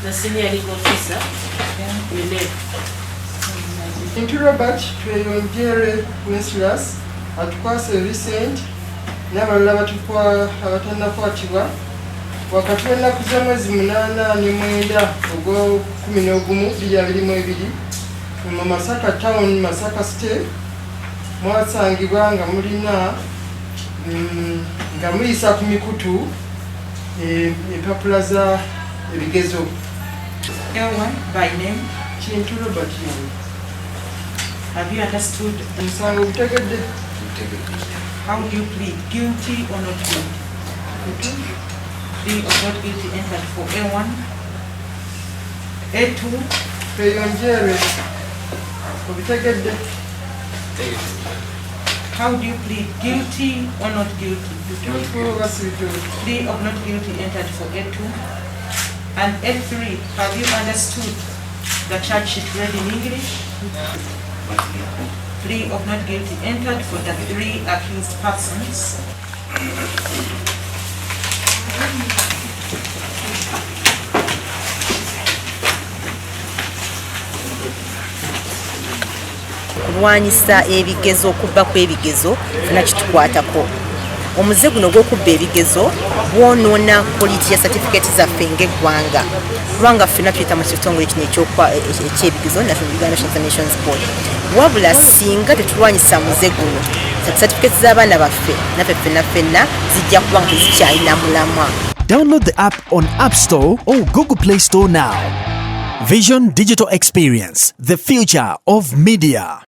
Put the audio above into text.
The senior legal officer, you live. Into Robert tweyongere Wenceslas atukwase Vincent n'abalala abatannakwatibwa wakati w'ennaku z'omwezi 8 ne 9 ogw'Okumi-2022 mu Masaka town Masaka state mwasangibwa nga mulina nga muyisa ku mikutu empapula za ebigezo. L1 by name. Kintu Robert. Have you understood? Musango butegedde. How do you plead? Guilty or not guilty? Plea of not guilty entered for A1. A2. Tweyongere obutegedde. How do you plead? Guilty or not guilty? Plea of not guilty entered for A2. And A3, have you understood the charge sheet read in English? Plea of not guilty entered for the 3 accused persons. Kulwanyisa ebigezo okubba kw'ebigezo funa kitukwatako. Omuze guno gw'okubba ebigezo bwonoona quality ya certificate zaffe ng'eggwanga. Kubanga ffenna tuyita mu kitongole kino eky'ebigezo naffe mu Uganda National Examinations Board. Wabula singa tetulwanyisa muze guno certificate z'abaana baffe naffe ffenna zijja kuba nga tezikyalina mulamwa. Download the app on App Store or Google Play Store now. Vision Digital Experience, the future of media.